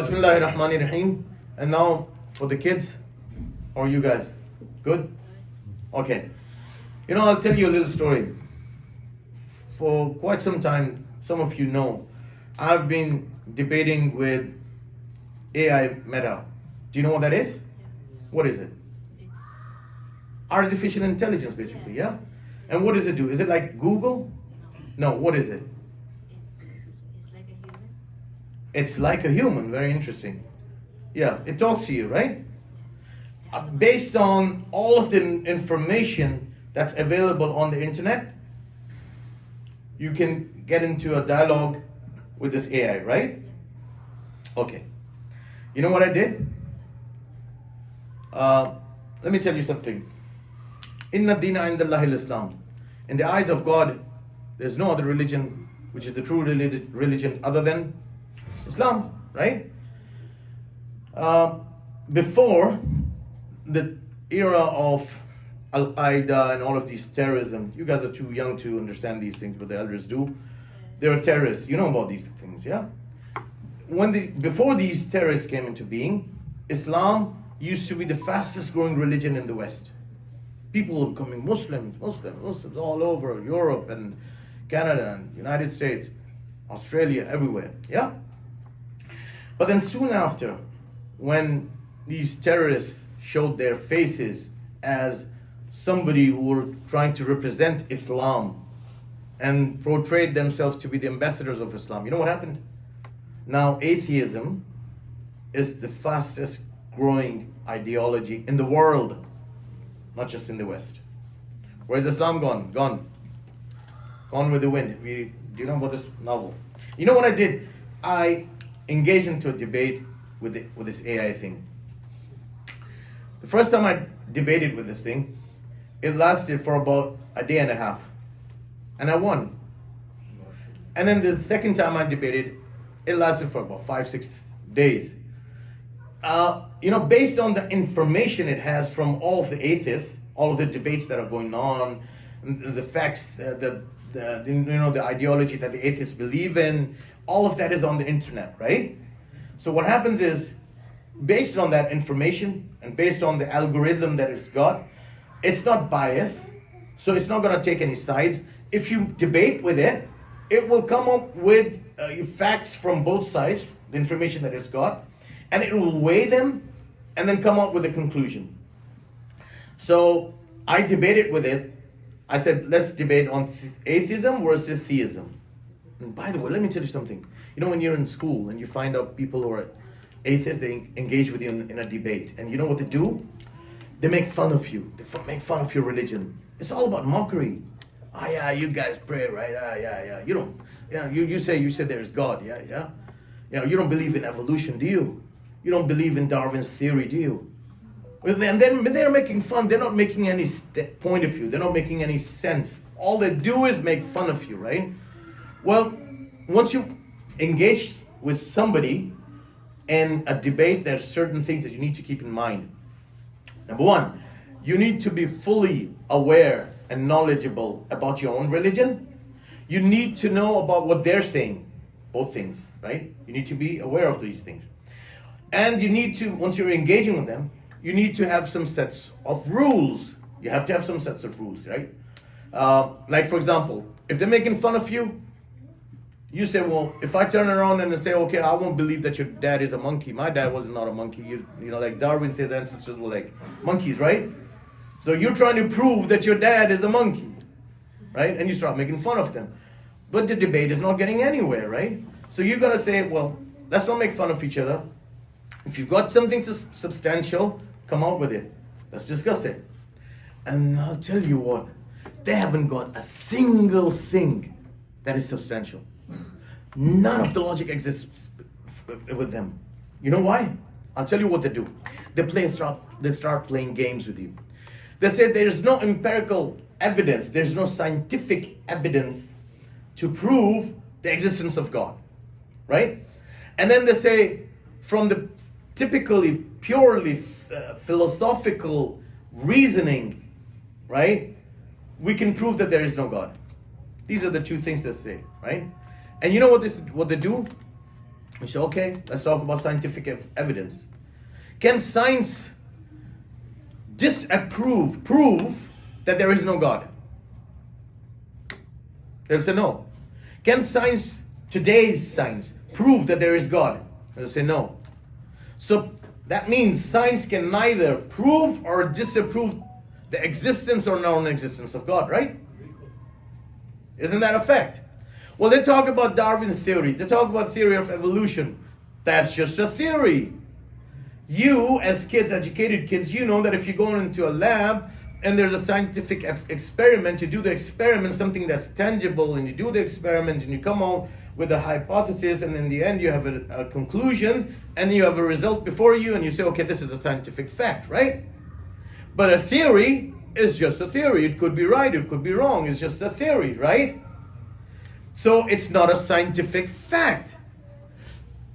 Bismillahirrahmanirrahim. And now for the kids, or you guys, good? Okay. I'll tell you a little story. For quite some time, some of you know, I've been debating with AI Meta. Do you know what that is? What is it? It's Artificial intelligence, basically, yeah? And what does it do? Is it like Google? No, what is it? it's like a human. It's like a human, very interesting. Yeah, it talks to you, right? Based on all of the information that's available on the internet, you can get into a dialogue with this AI, right? Okay. You know what I did? Let me tell you something. Inna dina indallahi al-Islam. In the eyes of God, there's no other religion which is the true religion other than Islam, right? Before the era of Al-Qaeda and all of these terrorism, you guys are too young to understand these things, but the elders do. They are terrorists. You know about these things, yeah? Before these terrorists came into being, Islam used to be the fastest growing religion in the West. People were becoming Muslims all over Europe and Canada and United States, Australia, everywhere, yeah? But then soon after, when these terrorists showed their faces as somebody who were trying to represent Islam and portrayed themselves to be the ambassadors of Islam, you know what happened? Now atheism is the fastest growing ideology in the world, not just in the West. Where's Islam gone? Gone with the wind. Do you know about this novel? You know what I did? I engaged into a debate with this AI thing. The first time I debated with this thing, it lasted for about a day and a half. And I won. And then the second time I debated, it lasted for about 5-6 days. Based on the information it has from all of the atheists, all of the debates that are going on, the facts, the ideology that the atheists believe in, all of that is on the internet, right? So what happens is, based on that information and based on the algorithm that it's got, it's not biased, so it's not going to take any sides. If you debate with it, it will come up with facts from both sides, the information that it's got, and it will weigh them and then come up with a conclusion. So I debated with it. I said, let's debate on atheism versus theism. And by the way, let me tell you something. When you're in school and you find out people who are atheists, they engage with you in a debate. And you know what they do? They make fun of you. They make fun of your religion. It's all about mockery. Yeah, you guys pray, right? Yeah. You don't. Yeah, you say there is God. Yeah. You don't believe in evolution, do you? You don't believe in Darwin's theory, do you? And then they're making fun. They're not making any point of view. They're not making any sense. All they do is make fun of you, right? Well, once you engage with somebody in a debate, there's certain things that you need to keep in mind. Number one, you need to be fully aware and knowledgeable about your own religion. You need to know about what they're saying. Both things, right? You need to be aware of these things. And you need to, once you're engaging with them, you need to have some sets of rules. You have to have some sets of rules, right? Like, for example, if they're making fun of you, you say, well, if I turn around and say, okay, I won't believe that your dad is a monkey. My dad was not a monkey. Like Darwin says, ancestors were like monkeys, right? So you're trying to prove that your dad is a monkey, right? And you start making fun of them. But the debate is not getting anywhere, right? So you're going to say, well, let's not make fun of each other. If you've got something substantial, come out with it. Let's discuss it. And I'll tell you what, they haven't got a single thing that is substantial. None of the logic exists with them. You know why? I'll tell you what they do. They start playing games with you. They say there's no empirical evidence, there's no scientific evidence to prove the existence of God, right? And then they say, from the typically purely philosophical reasoning, right, we can prove that there is no God. These are the two things they say, right? And you know what they do? We say, okay, let's talk about scientific evidence. Can science prove that there is no God? They'll say no. Can science, today's science, prove that there is God? They'll say no. So that means science can neither prove or disapprove the existence or non-existence of God, right? Isn't that a fact? Well, they talk about Darwin's theory. They talk about theory of evolution. That's just a theory. You, as kids, educated kids, you know that if you go into a lab and there's a scientific experiment, you do the experiment, something that's tangible, and you do the experiment and you come out with a hypothesis, and in the end you have a conclusion, and you have a result before you, and you say, okay, this is a scientific fact, right? But a theory is just a theory. It could be right, it could be wrong. It's just a theory, right? So it's not a scientific fact.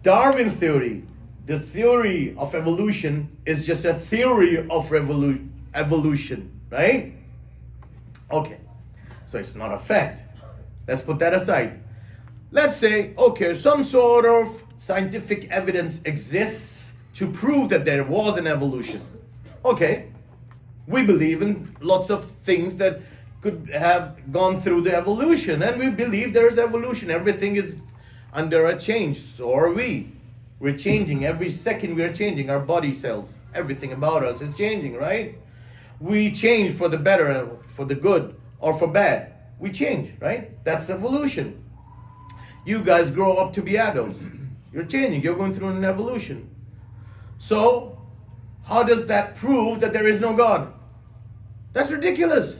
Darwin's theory, the theory of evolution, is just a theory of evolution, right? Okay, so it's not a fact. Let's put that aside. Let's say, okay, some sort of scientific evidence exists to prove that there was an evolution. Okay, we believe in lots of things that could have gone through the evolution, and we believe there is evolution. Everything is under a change. So are we. We're changing. Every second we are changing. Our body cells, everything about us is changing, right? We change for the better, for the good, or for bad. We change, right? That's evolution. You guys grow up to be adults. You're changing. You're going through an evolution. So, how does that prove that there is no God? That's ridiculous.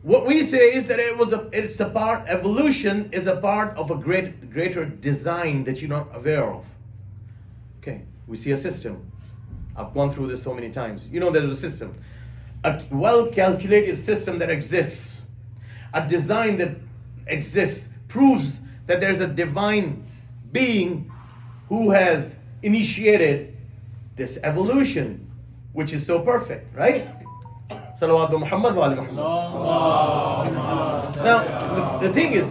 What we say is that evolution is a part of a greater design that you're not aware of. Okay, we see a system. I've gone through this so many times. You know there's a system. A well-calculated system that exists. A design that exists proves that there's a divine being who has initiated this evolution, which is so perfect, right? Salawat Muhammad wa ali Muhammad. Now, the thing is,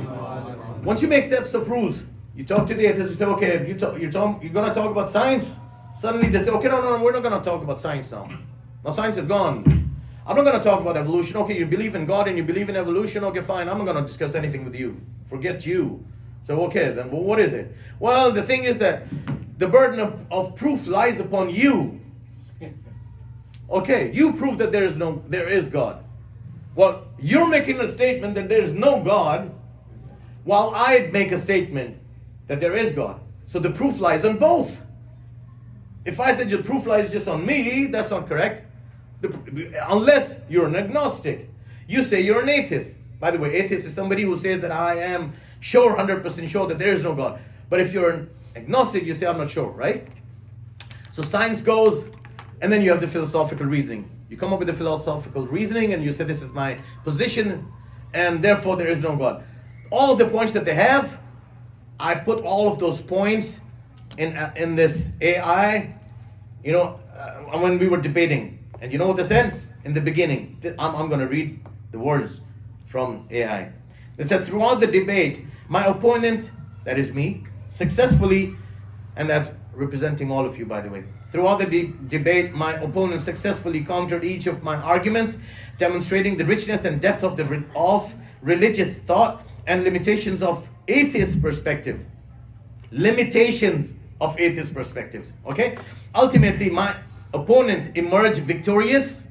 once you make sets of rules, you talk to the atheists, you say, okay, you're going to talk about science? Suddenly they say, okay, no, we're not going to talk about science now. Now science is gone. I'm not going to talk about evolution. Okay, you believe in God and you believe in evolution. Okay, fine. I'm not going to discuss anything with you. Forget you. So, okay, then well, what is it? Well, the thing is that the burden of proof lies upon you. Okay, you prove that there is God. Well, you're making a statement that there is no God, while I make a statement that there is God. So the proof lies on both. If I said the proof lies just on me, that's not correct. Unless you're an agnostic. You say you're an atheist. By the way, atheist is somebody who says that I am sure, 100% sure that there is no God. But if you're an agnostic, you say I'm not sure, right? So science goes, and then you have the philosophical reasoning. You come up with the philosophical reasoning and you say this is my position and therefore there is no God. All of the points that they have, I put all of those points in this AI, when we were debating. And you know what they said? In the beginning, I'm going to read the words from AI. They said, throughout the debate, my opponent, that is me, successfully, and that's representing all of you, by the way. Throughout the debate, my opponent successfully countered each of my arguments, demonstrating the richness and depth of religious thought and limitations of atheist perspective. Limitations of atheist perspectives. Okay? Ultimately, my opponent emerged victorious,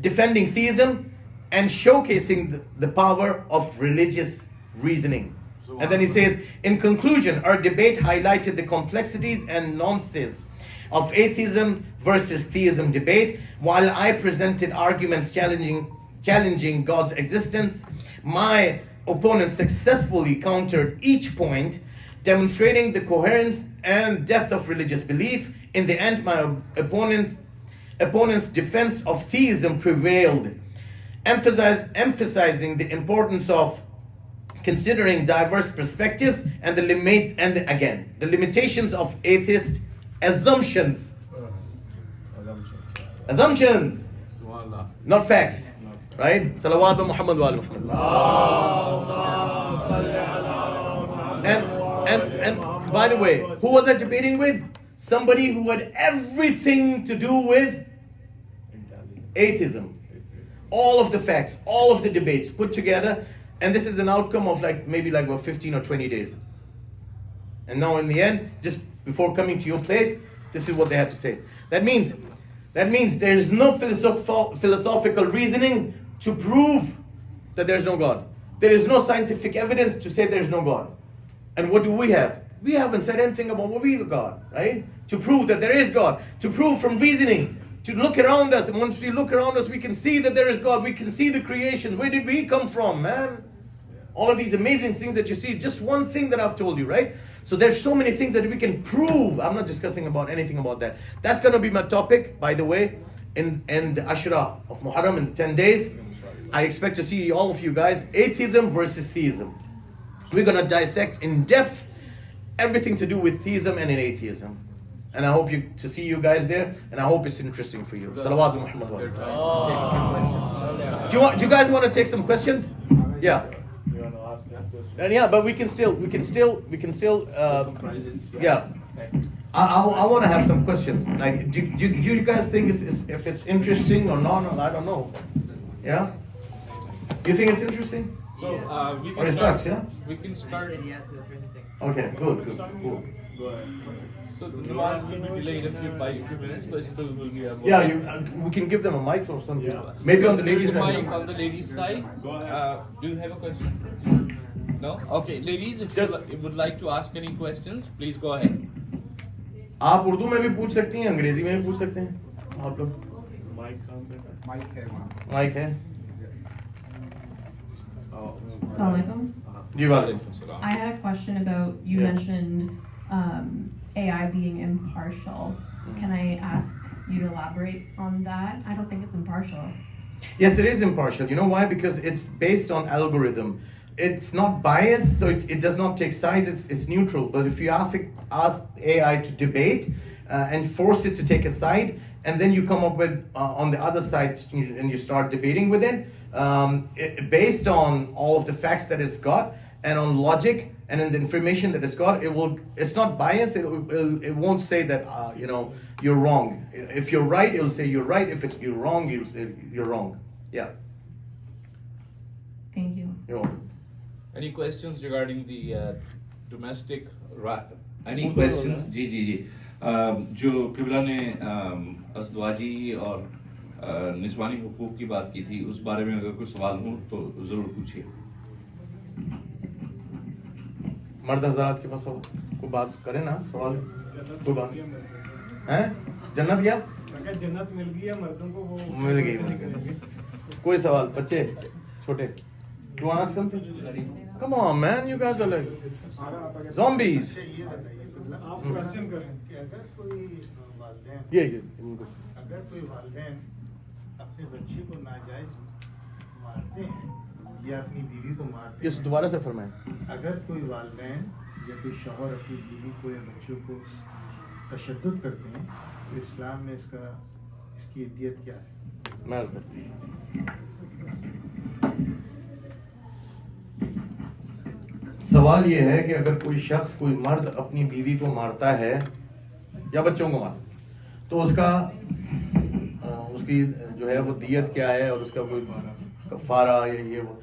defending theism and showcasing the power of religious reasoning. And then he says, in conclusion, our debate highlighted the complexities and nuances of atheism versus theism debate. While I presented arguments challenging God's existence, my opponent successfully countered each point, demonstrating the coherence and depth of religious belief. In the end, my opponent's defense of theism prevailed, emphasizing the importance of considering diverse perspectives and the limitations of atheist assumptions. Assumptions, not facts, right? Salawat Muhammad wa ali Muhammad. And by the way, who was I debating with? Somebody who had everything to do with atheism. All of the facts, all of the debates put together, and this is an outcome of maybe 15 or 20 days. And now in the end, just before coming to your place, this is what they had to say. That means there is no philosophical reasoning to prove that there is no God. There is no scientific evidence to say there is no God. And what do we have? We haven't said anything about what we are God, right? To prove that there is God. To prove from reasoning. To look around us. And once we look around us, we can see that there is God. We can see the creation. Where did we come from, man? All of these amazing things that you see. Just one thing that I've told you, right? So there's so many things that we can prove. I'm not discussing about anything about that. That's going to be my topic, by the way, in the Ashura of Muharram in 10 days. I expect to see all of you guys. Atheism versus theism. We're going to dissect in depth everything to do with theism and in atheism. And I hope to see you guys there, and I hope it's interesting for you. Salawat Muhammad. Do you guys want to take some questions? Yeah. You want to ask me a question? And yeah, but we can still yeah. I want to have some questions. Like, do you guys think if it's interesting or not? I don't know. Yeah. You think it's interesting? So we Or can it start. sucks, yeah? We can start. Okay. Good. Cool. Go ahead. So the namaz will be delayed by a few minutes, but still will be. Yeah. We can give them a mic or something. Yeah. Maybe on the There is ladies' a mic side. on the ladies' side. Go ahead. Do you have a question? No. Okay, ladies, if you would like to ask any questions, please go ahead. आप उर्दू में भी पूछ सकती हैं, अंग्रेजी में भी पूछ सकते हैं आप लोग. माइक कहाँ पे है? माइक है वहाँ. माइक है. Assalamualaikum. जी वालेकुम. I had a question about, you Yeah. mentioned AI being impartial. Can I ask you to elaborate on that? I don't think it's impartial. Yes, it is impartial. You know why? Because it's based on algorithm. It's not biased, so it does not take sides. It's neutral. But if you ask AI to debate and force it to take a side, and then you come up with on the other side and you start debating with it, based on all of the facts that it's got and on logic and in the information that it's got, it's not biased. It won't say that you're wrong. If you're right, it'll say you're right. If you're wrong, it'll say you're wrong. Yeah. Thank you. You're welcome. Any questions regarding the domestic? Any questions? जी जो किबला ने अज़दवाजी और निस्वानी हुकूक की बात की थी, उस बारे में अगर कोई सवाल हो तो जरूर पूछिए. मर्द हज़रात के पास कोई बात करे ना, सवाल कोई बात हैं? जन्नत गया? अगर जन्नत मिल गई है मर्दों को, वो मिल गई. कोई सवाल बच्चे छोटे? You want to ask something? Come on, man, you guys are like zombies. ये बताइए, आप क्वेश्चन करें. कि अगर कोई वालिदैन ये अगर कोई वालिदैन अपने बच्चे को नाजायज मारते हैं या अपनी बीवी को मारते इस हैं, दोबारा से फरमाएं. अगर कोई वालिदैन या कोई शौहर अपनी बीवी को या बच्चों को तशद्दुद करते हैं, तो इस्लाम में इसकी इद्दियत क्या है? मैं सवाल ये है कि अगर कोई शख्स, कोई मर्द अपनी बीवी को मारता है या बच्चों को मारता है, तो उसकी जो है वो दियत क्या है और उसका कोई कफ़ारा या ये वो.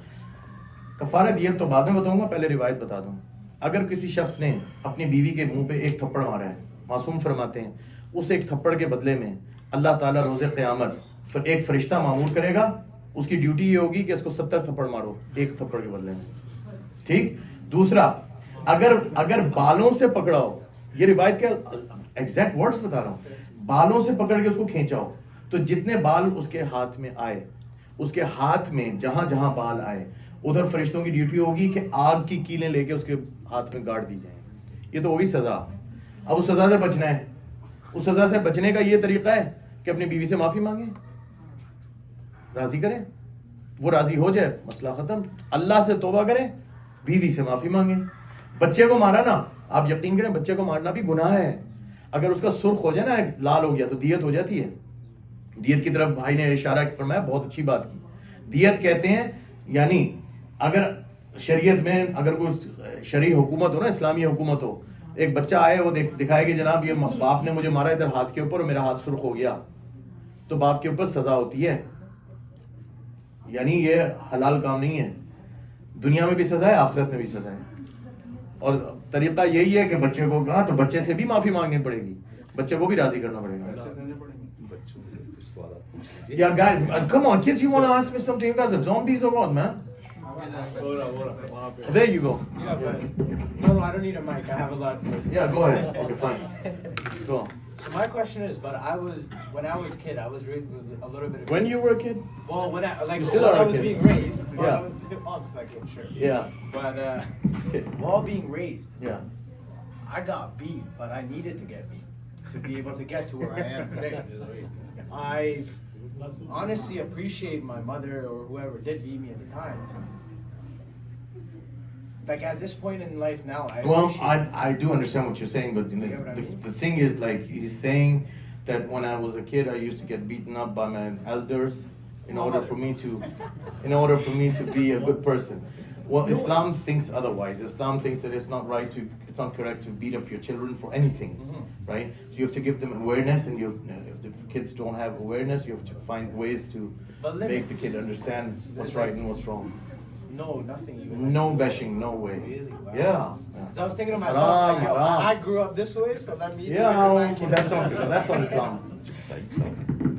कफ़ारा दियत तो बाद में बताऊंगा, पहले रिवायत बता दूं. अगर किसी शख्स ने अपनी बीवी के मुंह पे एक थप्पड़ मारा है, मासूम फरमाते हैं, उस एक थप्पड़ के बदले में अल्लाह ताला रोज़े क़यामत एक फरिश्ता मामूर करेगा. उसकी ड्यूटी ये होगी कि इसको 70 थप्पड़ मारो एक थप्पड़ के बदले में. ठीक. दूसरा, अगर बालों से पकड़ाओ, ये रिवायत के एग्जैक्ट वर्ड्स बता रहा हूँ, बालों से पकड़ के उसको खींचाओ, तो जितने बाल उसके हाथ में आए, उसके हाथ में जहां जहां बाल आए, उधर फरिश्तों की ड्यूटी होगी कि आग की कीलें लेके उसके हाथ में गाड़ दी जाए. ये तो होगी सजा. अब उस सजा से बचना है. उस सजा से बचने का ये तरीका है कि अपनी बीवी से माफी मांगे, राजी करें, वो राजी हो जाए, मसला खत्म. अल्लाह से तौबा करें, बीवी से माफी मांगे. बच्चे को मारा ना, आप यकीन करें बच्चे को मारना भी गुनाह है. अगर उसका सुर्ख हो जाए ना, लाल हो गया, तो दियत हो जाती है. दियत की तरफ भाई ने इशारा फरमाया, बहुत अच्छी बात की. दियत कहते हैं यानी अगर शरीयत में अगर कोई शरई हुकूमत हो ना, इस्लामी हुकूमत हो, एक बच्चा आए वो दिखाए कि जनाब ये बाप ने मुझे मारा इधर हाथ के ऊपर और मेरा हाथ सुर्ख हो गया, तो बाप के ऊपर सजा होती है। यानी ये हलाल काम नहीं है, दुनिया में भी सजा है, आखिरत में भी सजा है। और तरीका यही है कि बच्चे को कहा तो बच्चे से भी माफी मांगनी पड़ेगी, बच्चे को भी राजी करना पड़ेगा। Yeah, guys, come on, kids, you want to ask me something? You guys are zombies or what, man? There you go. No, I don't need a mic. I have a lot of voice. Yeah, go ahead. Okay, fine. Go on. So my question is, when I was a kid, I was raised with a little bit of. When you were a kid? Well, when I You still while are I a was kid. being raised. Yeah. Mom's like, sure. Yeah. But while being raised, Yeah. I got beat, but I needed to get beat to be able to get to where I am today. I honestly appreciate my mother or whoever did beat me at the time. Like at this point in life now, Well, appreciate I do understand what you're saying, but You get what I mean? the thing is, like, he's saying that when I was a kid, I used to get beaten up by my elders in order for me to be a good person. Well, Islam thinks otherwise. Islam thinks that it's not correct to beat up your children for anything, right? So you have to give them awareness, and if the kids don't have awareness, you have to find ways to But make the kid understand what's right and what's wrong. No, nothing even. No bashing, no way. Really? Wow. Yeah. So I was thinking to myself, like, yo, Haram. I grew up this way, so let me. Yeah, that's not good. That's not Islam.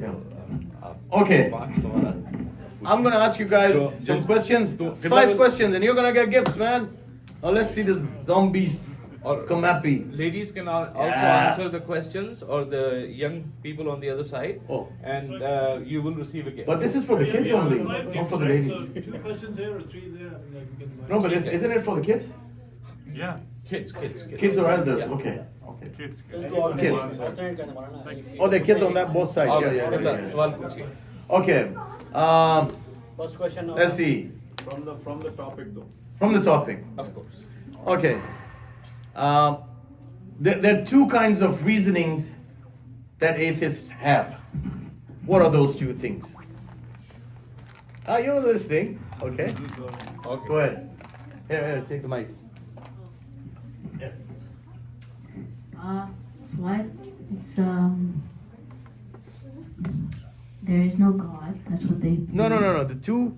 Yeah. Okay. I'm gonna ask you guys some questions. 5 questions, and you're gonna get gifts, man. Now let's see this zombies come happy. Ladies can also Yeah. answer the questions, or the young people on the other side, Oh. and you will receive a gift. But this is for the kids only, not for the ladies. So 2 questions here or 3 there. I think I can get No, but isn't it for the kids? Yeah. Kids. Kids or elders? Yeah. Okay. Kids. Kids. Oh, the kids on that both sides. और Yeah. सवाल पूछिए. Okay. First question. Let's see. From the topic though. From the topic. Of course. Okay. There are 2 kinds of reasonings that atheists have. What are those 2 things? You know this thing. Okay. Okay. Go ahead. Here, take the mic. What? It's there is no God. That's what they. No. The 2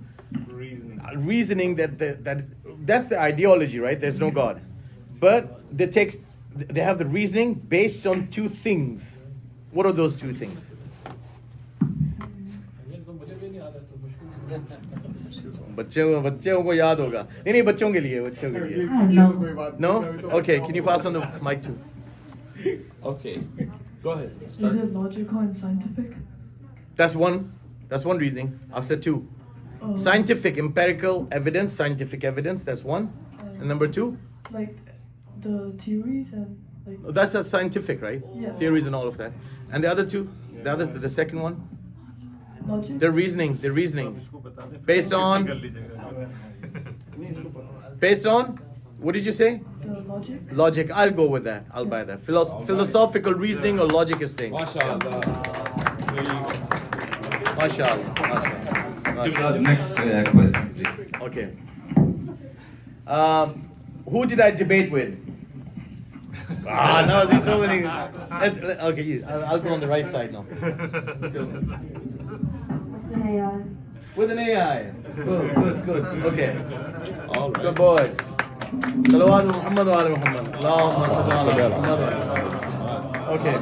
reasoning that's the ideology, right? There's no God, but they have the reasoning based on 2 things. What are those 2 things? बच्चों को याद होगा नहीं बच्चों के लिए No? Okay, can you pass on the mic too? Okay. Go ahead. Is it logical and scientific? That's one reasoning. I've said 2. Scientific, empirical evidence, scientific evidence, that's 1. And number 2? Like the theories and like. That's a scientific, right? Yeah. Theories and all of that. And the other 2? The second one? Logic. The reasoning. Based on, what did you say? The logic. Logic. I'll go with that. I'll buy that. Philosophical reasoning or logic is saying. MashaAllah. MashaAllah. Next question, please. Okay. Who did I debate with? No, there's so many. Okay, I'll go on the right side now. With an AI. Good. Okay. All right. Good boy. Salawat Muhammad wa ala Muhammad. Allahumma salli ala Muhammad. Okay.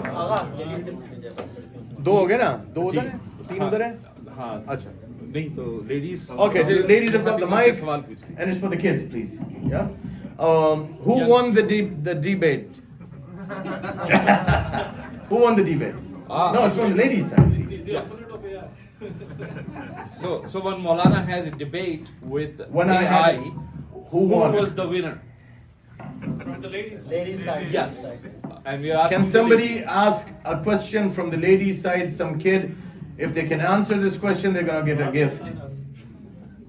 2 हो गए ना? 2 उधर है? 3 उधर है? हाँ. अच्छा. नहीं तो ladies. Okay, so ladies have got the mic, सवाल पूछिए. and it's for the kids, please. Yeah. Who won the debate? Who won the debate? No, it's from the ladies' side, please. Yeah. So when Maulana had a debate with When I AI, had- who won? was the winner? From the ladies. Ladies side. Yes. And we are asking Can the somebody ladies. ask a question from the ladies' side, some kid? If they can answer this question, they're gonna get a gift.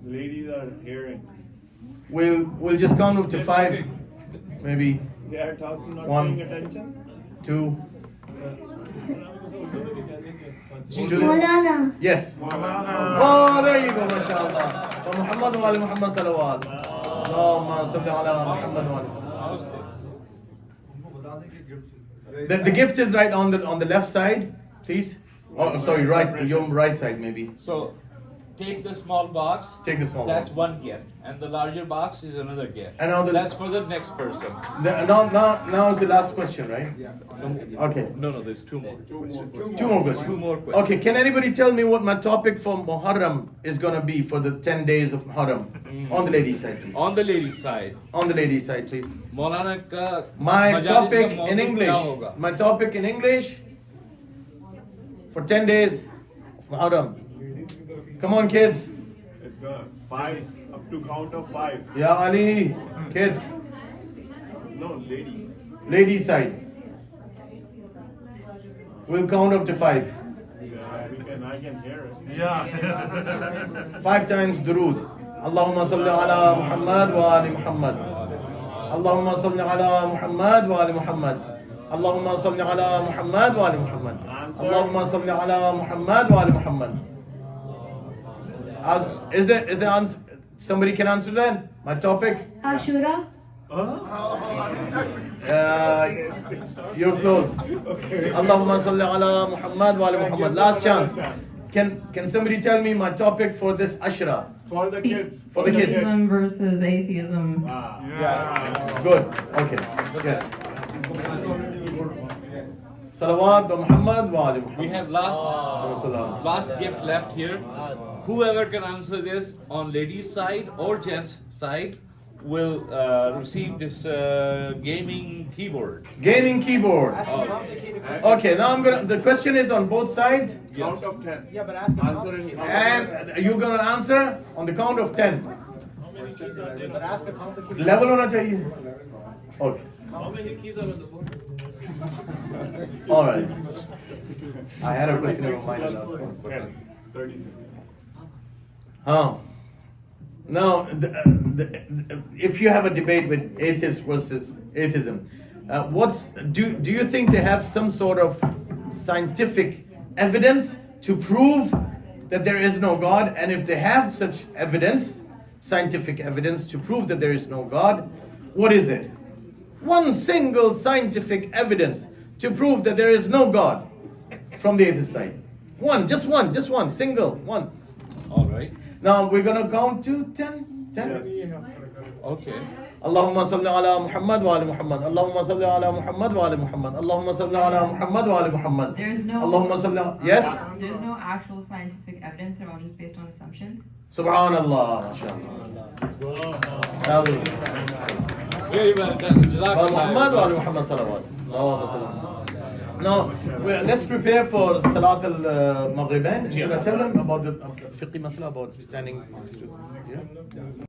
Ladies are hearing. We'll just count up to 5, maybe They are talking, not 1, paying attention. 2. Maulana. Yes. Oh, there you go, mashallah. Muhammad wa ali Muhammad salawat. Allahumma salli ala Muhammad wa ali. The gift is right on the left side, please. Oh, sorry, right, your right side maybe. So, take the small box. Take the small That's box. one gift, and the larger box is another gift. And now That's for the next person. Now is the last question, right? Okay. No, there's two more. Two more questions. Two more questions. Okay, can anybody tell me what my topic for Muharram is gonna be for the 10 days of Muharram? On the ladies' side, please. On the ladies' side, On the ladies' side, please. Maulana ka My majalis topic ka in mawzu English. kya hoga? My topic in English for 10 days of Muharram. Come on, kids. It's gonna 5 up to count of 5. Ya Ali, kids. No, ladies. Ladies' side. We'll count up to 5. I can hear it. 5 times durood. Allahumma salli ala Muhammad wa ali Muhammad. Allahumma salli ala Muhammad wa ali Muhammad. Allahumma salli ala Muhammad wa ali Muhammad. Allahumma salli ala Muhammad wa ali Muhammad. Is there answer? Somebody can answer that? My topic? Ashura. You're close. Allahumma salli ala Muhammad wa ali Muhammad. Last chance. Can somebody tell me my topic for this Ashra? For the kids. For the kids. Atheism versus atheism. Good. Okay. Good. Salawat wa Muhammad wa ali Muhammad. We have last gift left here. Whoever can answer this on ladies' side or gents' side will receive this gaming keyboard. Gaming keyboard. Ask a complicated question. Okay, now the question is on both sides. Count of 10. Yeah, but ask a Answer in complicated And you're gonna answer on the count of 10. But ask a complicated Level hona chahiye. Okay. How many keys are on the board? All right. I had a question in my mind. Last one. 10. 36. Now, if you have a debate with atheists versus atheism, do you think they have some sort of scientific evidence to prove that there is no God? And if they have such evidence, scientific evidence to prove that there is no God, what is it? One single scientific evidence to prove that there is no God from the atheist side. Just one, single one. All right. Now we're gonna count to 10. 10. Okay. Allahumma salli ala Muhammad wa ali Muhammad. Allahumma salli ala Muhammad wa ali Muhammad. Allahumma salli ala Muhammad wa ali Muhammad. There's no Allahumma salli ala... Yes? There's no actual scientific evidence. They're all just based on assumptions. Subhanallah. MashaAllah. That was Very well done. Jazakallah. Muhammad wa ali Muhammad salawat. Allahumma salli. Now, let's prepare for Salat al-Maghribain. Should I tell them about the fiqh masala about standing next to? Yeah?